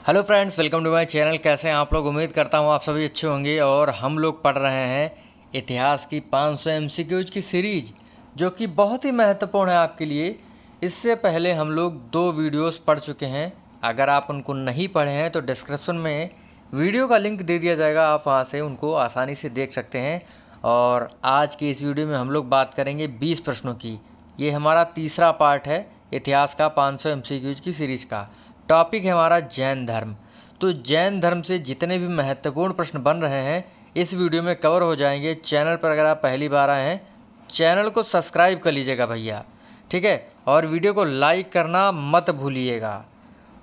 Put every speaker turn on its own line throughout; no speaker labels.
Hello friends, welcome to my channel. कैसे हैं आप लोग? उम्मीद करता हूँ आप सभी अच्छे होंगे। और हम लोग पढ़ रहे हैं इतिहास की 500 एमसीक्यूज की सीरीज, जो कि बहुत ही महत्वपूर्ण है आपके लिए। इससे पहले हम लोग 2 वीडियोस पढ़ चुके हैं। अगर आप उनको नहीं पढ़े हैं तो डिस्क्रिप्शन में वीडियो का लिंक दे दिया जाएगा, आप वहाँ से उनको आसानी से देख सकते हैं। और आज की इस वीडियो में हम लोग बात करेंगे 20 प्रश्नों की। ये हमारा तीसरा पार्ट है इतिहास का 500 एमसीक्यूज की सीरीज़ का। टॉपिक है हमारा जैन धर्म। तो जैन धर्म से जितने भी महत्वपूर्ण प्रश्न बन रहे हैं इस वीडियो में कवर हो जाएंगे। चैनल पर अगर आप पहली बार आए हैं, चैनल को सब्सक्राइब कर लीजिएगा भैया, ठीक है। और वीडियो को लाइक करना मत भूलिएगा।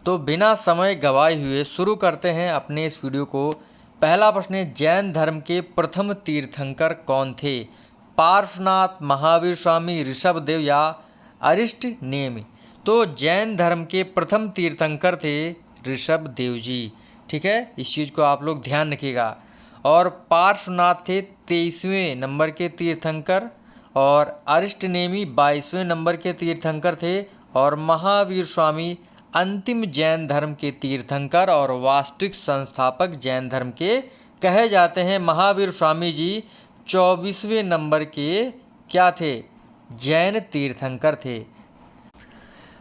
तो बिना समय गवाए हुए शुरू करते हैं अपने इस वीडियो को। पहला प्रश्न है, जैन धर्म के प्रथम तीर्थंकर कौन थे? पार्श्वनाथ, महावीर स्वामी, ऋषभदेव या अरिष्ट नेमि? तो जैन धर्म के प्रथम तीर्थंकर थे ऋषभदेव जी, ठीक है। इस चीज़ को आप लोग ध्यान रखिएगा। और पार्श्वनाथ थे 23वें नंबर के तीर्थंकर, और अरिष्ट नेमि 22वें नंबर के तीर्थंकर थे, और महावीर स्वामी अंतिम जैन धर्म के तीर्थंकर और वास्तविक संस्थापक जैन धर्म के कहे जाते हैं। महावीर स्वामी जी 24वें नंबर के क्या थे? जैन तीर्थंकर थे।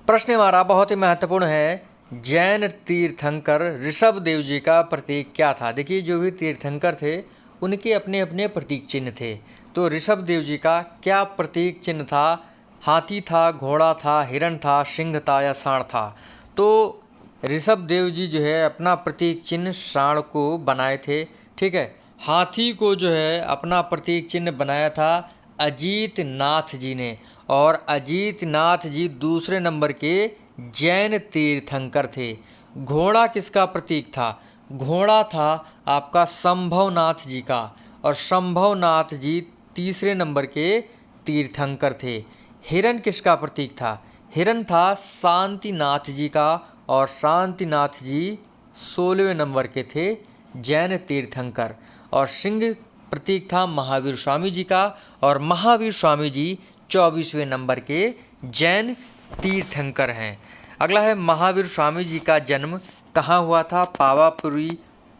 प्रश्न हमारा बहुत ही महत्वपूर्ण है, जैन तीर्थंकर ऋषभदेव जी का प्रतीक क्या था? देखिए, जो भी तीर्थंकर थे उनके अपने अपने प्रतीक चिन्ह थे। तो ऋषभदेव जी का क्या प्रतीक चिन्ह था? हाथी था, घोड़ा था, हिरण था, सिंह था या सांड था? तो ऋषभदेव जी जो है अपना प्रतीक चिन्ह सांड को बनाए थे, ठीक है। हाथी को जो है अपना प्रतीक चिन्ह बनाया था अजीत नाथ जी ने, और अजीत नाथ जी दूसरे नंबर के जैन तीर्थंकर थे। घोड़ा किसका प्रतीक था? घोड़ा था आपका संभवनाथ जी का, और संभवनाथ जी तीसरे नंबर के तीर्थंकर थे। हिरण किसका प्रतीक था? हिरण था शांतिनाथ जी का, और शांतिनाथ जी 16वें नंबर के थे जैन तीर्थंकर। और सिंह प्रतीक था महावीर स्वामी जी का, और महावीर स्वामी जी 24वें नंबर के जैन तीर्थंकर हैं। अगला है, महावीर स्वामी जी का जन्म कहाँ हुआ था? पावापुरी,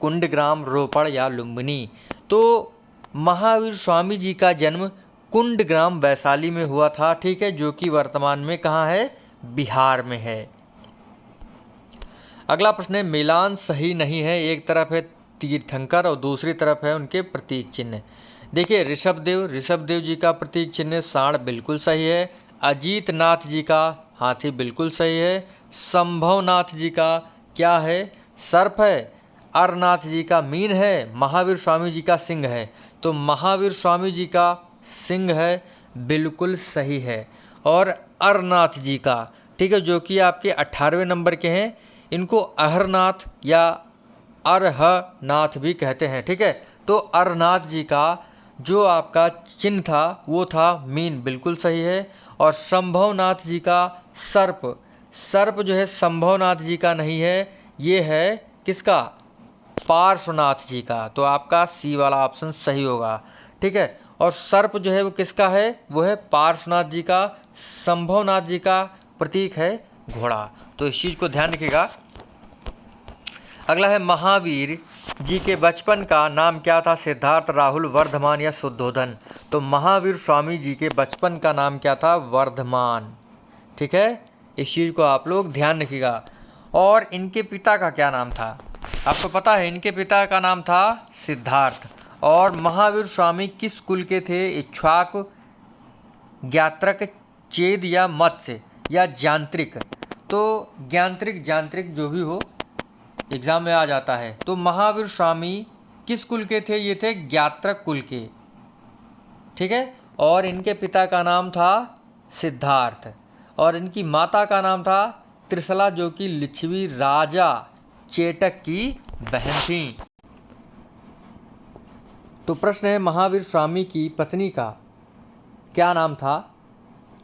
कुंडग्राम, रोपड़ या लुम्बिनी? तो महावीर स्वामी जी का जन्म कुंडग्राम वैशाली में हुआ था, ठीक है, जो कि वर्तमान में कहाँ है? बिहार में है। अगला प्रश्न है, मिलान सही नहीं है। एक तरफ है तीर्थंकर और दूसरी तरफ है उनके प्रतीक चिन्ह। देखिए, ऋषभदेव जी का प्रतीक चिन्ह सांड बिल्कुल सही है। अजीत नाथ जी का हाथी बिल्कुल सही है। संभवनाथ जी का क्या है? सर्प है। अरनाथ जी का मीन है। महावीर स्वामी जी का सिंह है। तो महावीर स्वामी जी का सिंह है, बिल्कुल सही है। और अरनाथ जी का, ठीक है, जो कि आपके 18वें नंबर के हैं, इनको अहरनाथ या अरहनाथ भी कहते हैं, ठीक है। तो अरनाथ जी का जो आपका चिन्ह था वो था मीन, बिल्कुल सही है। और संभवनाथ जी का सर्प जो है संभवनाथ जी का नहीं है, ये है किसका? पार्श्वनाथ जी का। तो आपका सी वाला ऑप्शन सही होगा, ठीक है। और सर्प जो है वो किसका है? वो है पार्श्वनाथ जी का। संभवनाथ जी का प्रतीक है घोड़ा। तो इस चीज़ को ध्यान रखिएगा। अगला है, महावीर जी के बचपन का नाम क्या था? सिद्धार्थ, राहुल, वर्धमान या शुद्धोधन? तो महावीर स्वामी जी के बचपन का नाम क्या था? वर्धमान, ठीक है। इस चीज़ को आप लोग ध्यान रखिएगा। और इनके पिता का क्या नाम था? आपको पता है, इनके पिता का नाम था सिद्धार्थ। और महावीर स्वामी किस कुल के थे? इक्ष्वाकु, ज्ञात्रक, चेद या मत्स्य या यांत्रिक? तो यांत्रिक जो भी हो, एग्जाम में आ जाता है। तो महावीर स्वामी किस कुल के थे? ये थे ज्ञात्रक कुल के, ठीक है। और इनके पिता का नाम था सिद्धार्थ, और इनकी माता का नाम था त्रिशला, जो कि लिच्छवी राजा चेटक की बहन थी। तो प्रश्न है, महावीर स्वामी की पत्नी का क्या नाम था?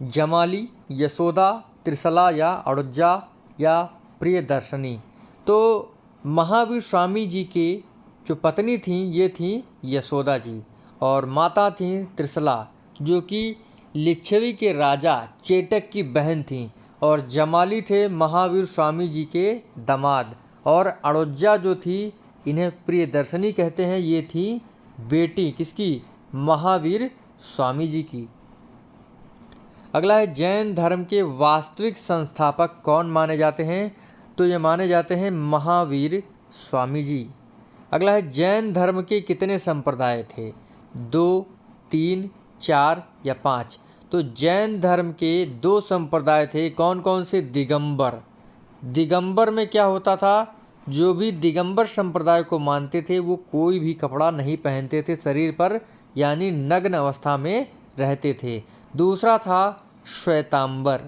जमाली, यशोदा, त्रिशला या अड़ुज्जा या प्रियदर्शनी? तो महावीर स्वामी जी की जो पत्नी थी ये थी यशोदा जी, और माता थी त्रिशला, जो कि लिच्छवी के राजा चेटक की बहन थी, और जमाली थे महावीर स्वामी जी के दामाद, और अड़ोज्जा जो थी, इन्हें प्रियदर्शनी कहते हैं, ये थी बेटी किसकी? महावीर स्वामी जी की। अगला है जैन धर्म के वास्तविक संस्थापक कौन माने जाते हैं? तो ये माने जाते हैं महावीर स्वामी जी। अगला है जैन धर्म के कितने संप्रदाय थे? 2, 3, 4 या 5? तो जैन धर्म के 2 संप्रदाय थे। कौन कौन से? दिगंबर। दिगंबर में क्या होता था? जो भी दिगंबर संप्रदाय को मानते थे वो कोई भी कपड़ा नहीं पहनते थे शरीर पर, यानी नग्न अवस्था में रहते थे। दूसरा था श्वेतांबर।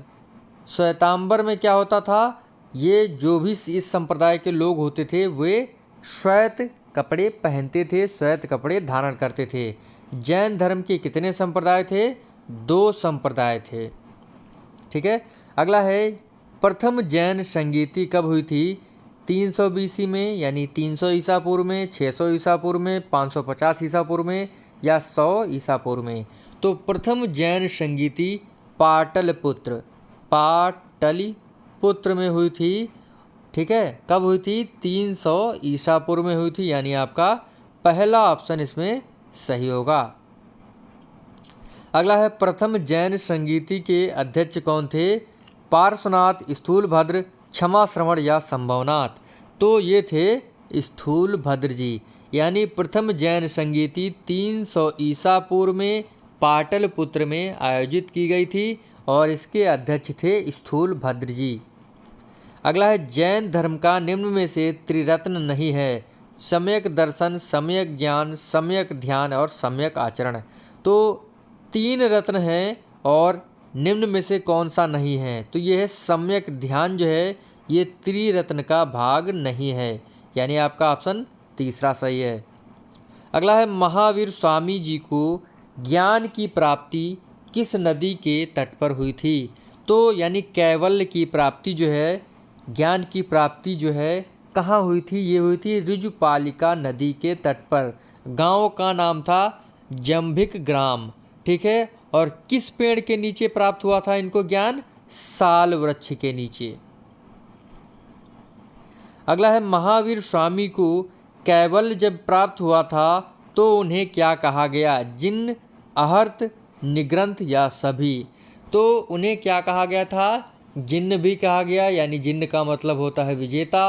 श्वेतांबर में क्या होता था? ये जो भी इस संप्रदाय के लोग होते थे वे श्वेत कपड़े पहनते थे, श्वेत कपड़े धारण करते थे। जैन धर्म के कितने संप्रदाय थे? 2 संप्रदाय थे। ठीक है। अगला है प्रथम जैन संगीति कब हुई थी? 300 BC में, यानी 300 ईसा पूर्व में, 600 ईसा पूर्व में, 550 ईसा पूर्व में या 100 ईसा पूर्व में? तो प्रथम जैन संगीति पाटलिपुत्र में हुई थी। ठीक है। कब हुई थी? 300 ईसा पूर्व में हुई थी, यानी आपका पहला ऑप्शन इसमें सही होगा। अगला है प्रथम जैन संगीति के अध्यक्ष कौन थे? पार्श्वनाथ, स्थूलभद्र, क्षमा श्रवण या संभवनाथ? तो ये थे स्थूलभद्र जी। यानी प्रथम जैन संगीति 300 ईसा पूर्व में पाटलिपुत्र में आयोजित की गई थी और इसके अध्यक्ष थे स्थूलभद्र जी। अगला है जैन धर्म का निम्न में से त्रिरत्न नहीं है? सम्यक दर्शन, सम्यक ज्ञान, सम्यक ध्यान और सम्यक आचरण। तो 3 रत्न हैं और निम्न में से कौन सा नहीं है? तो ये है सम्यक ध्यान, जो है ये त्रिरत्न का भाग नहीं है, यानी आपका ऑप्शन तीसरा सही है। अगला है महावीर स्वामी जी को ज्ञान की प्राप्ति किस नदी के तट पर हुई थी? तो यानी कैवल्य की प्राप्ति जो है, ज्ञान की प्राप्ति जो है कहाँ हुई थी? ये हुई थी ऋजुपालिका नदी के तट पर। गांव का नाम था जंभिक ग्राम। ठीक है। और किस पेड़ के नीचे प्राप्त हुआ था इनको ज्ञान? साल वृक्ष के नीचे। अगला है महावीर स्वामी को कैवल्य जब प्राप्त हुआ था तो उन्हें क्या कहा गया? जिन, अहर्त, निग्रंथ या सभी? तो उन्हें क्या कहा गया था? जिन्न भी कहा गया, यानी जिन्न का मतलब होता है विजेता।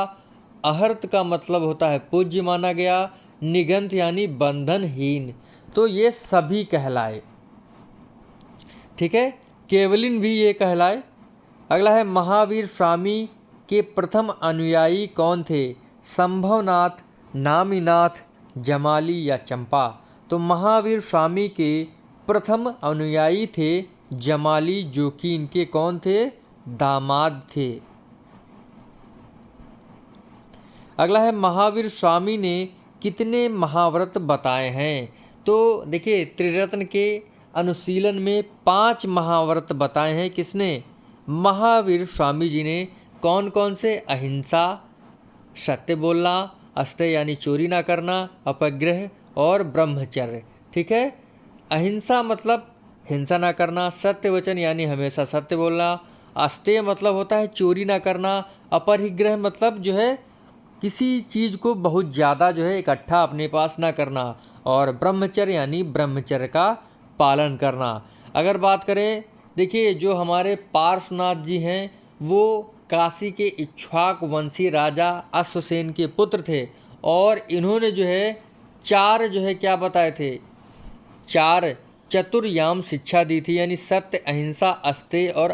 अहर्त का मतलब होता है पूज्य माना गया। निगंथ यानी बंधनहीन। तो ये सभी कहलाए। ठीक है। केवलिन भी ये कहलाए। अगला है महावीर स्वामी के प्रथम अनुयायी कौन थे? संभवनाथ, नामीनाथ, जमाली या चंपा? तो महावीर स्वामी के प्रथम अनुयायी थे जमाली, जो कि इनके कौन थे? दामाद थे। अगला है महावीर स्वामी ने कितने महाव्रत बताए हैं? तो देखिए त्रिरत्न के अनुशीलन में 5 महाव्रत बताए हैं। किसने? महावीर स्वामी जी ने। कौन कौन से? अहिंसा, सत्य बोलना, अस्तेय यानी चोरी ना करना, अपग्रह और ब्रह्मचर्य। ठीक है। अहिंसा मतलब हिंसा ना करना, सत्य वचन यानी हमेशा सत्य बोलना, अस्तेय मतलब होता है चोरी ना करना, अपरिग्रह मतलब जो है किसी चीज़ को बहुत ज़्यादा जो है इकट्ठा अपने पास ना करना, और ब्रह्मचर्य यानी ब्रह्मचर्य का पालन करना। अगर बात करें, देखिए जो हमारे पार्श्वनाथ जी हैं वो काशी के इक्ष्वाक वंशी राजा अश्वसेन के पुत्र थे और इन्होंने जो है 4 जो है क्या बताए थे? 4 चतुर्याम शिक्षा दी थी, यानी सत्य, अहिंसा, अस्तेय और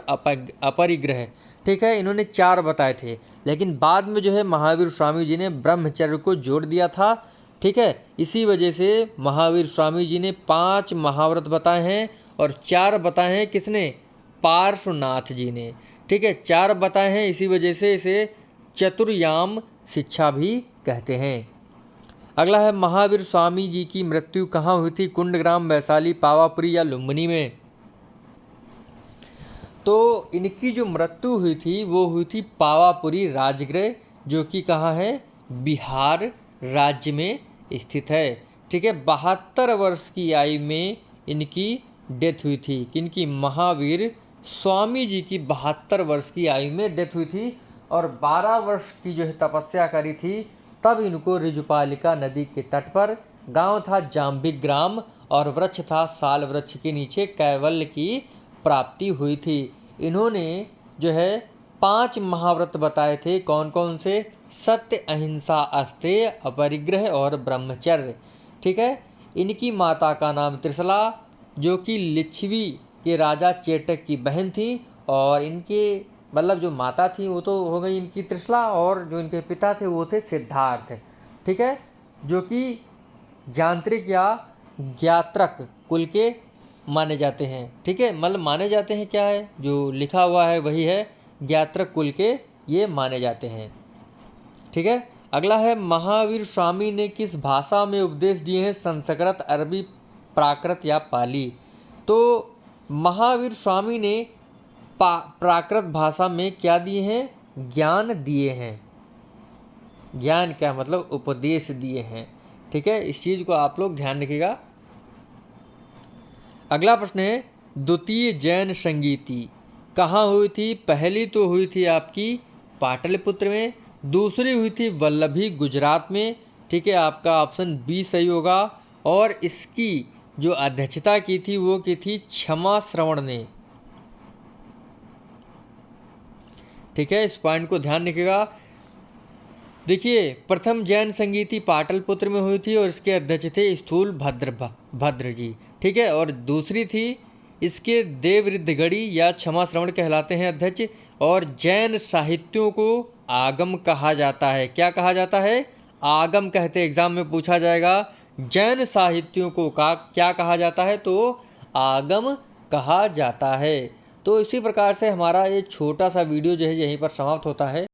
अपरिग्रह। ठीक है। इन्होंने 4 बताए थे, लेकिन बाद में जो है महावीर स्वामी जी ने ब्रह्मचर्य को जोड़ दिया था। ठीक है। इसी वजह से महावीर स्वामी जी ने 5 महाव्रत बताए हैं और 4 बताए हैं किसने? पार्श्वनाथ जी ने। ठीक है। 4 बताए हैं, इसी वजह से इसे चतुर्याम शिक्षा भी कहते हैं। अगला है महावीर स्वामी जी की मृत्यु कहाँ हुई थी? कुंडग्राम, वैशाली, पावापुरी या लुम्बिनी में? तो इनकी जो मृत्यु हुई थी वो हुई थी पावापुरी राजगृह, जो कि कहाँ है? बिहार राज्य में स्थित है। ठीक है। 72 वर्ष की आयु में इनकी डेथ हुई थी। किनकी? महावीर स्वामी जी की 72 वर्ष की आयु में डेथ हुई थी और 12 वर्ष की जो है तपस्या करी थी, तब इनको ऋजुपालिका नदी के तट पर, गांव था जाम्बिक ग्राम और वृक्ष था साल वृक्ष के नीचे, कैवल्य की प्राप्ति हुई थी। इन्होंने जो है 5 महाव्रत बताए थे। कौन कौन से? सत्य, अहिंसा, अस्तेय, अपरिग्रह और ब्रह्मचर्य। ठीक है। इनकी माता का नाम त्रिशला, जो कि लिच्छवी के राजा चेटक की बहन थी, और इनके मतलब जो माता थी वो तो हो गई इनकी त्रिशला, और जो इनके पिता थे वो थे सिद्धार्थ। ठीक है। जो कि यांत्रिक या ज्ञात्रक कुल के माने जाते हैं। ठीक है। मतलब माने जाते हैं क्या है, जो लिखा हुआ है वही है, ज्ञात्रक कुल के ये माने जाते हैं। ठीक है। अगला है, महावीर स्वामी ने किस भाषा में उपदेश दिए हैं? संस्कृत, अरबी, प्राकृत या पाली? तो महावीर स्वामी ने प्राकृत भाषा में क्या दिए हैं? ज्ञान दिए हैं। ज्ञान क्या मतलब? उपदेश दिए हैं। ठीक है। इस चीज़ को आप लोग ध्यान रखिएगा। अगला प्रश्न है, द्वितीय जैन संगीति कहाँ हुई थी? पहली तो हुई थी आपकी पाटलिपुत्र में, दूसरी हुई थी वल्लभी गुजरात में। ठीक है। आपका ऑप्शन बी सही होगा। और इसकी जो अध्यक्षता की थी वो की थी क्षमा श्रवण ने। ठीक है। इस पॉइंट को ध्यान रखिएगा। देखिए, प्रथम जैन संगीति पाटलिपुत्र में हुई थी और इसके अध्यक्ष थे स्थूल भद्र जी। ठीक है। और दूसरी थी इसके देवरिद्धगढ़ी या क्षमा श्रवण कहलाते हैं अध्यक्ष। और जैन साहित्यों को आगम कहा जाता है। क्या कहा जाता है? आगम कहते। एग्जाम में पूछा जाएगा जैन साहित्यों को क्या कहा जाता है? तो आगम कहा जाता है। तो इसी प्रकार से हमारा ये छोटा सा वीडियो जो है यहीं पर समाप्त होता है।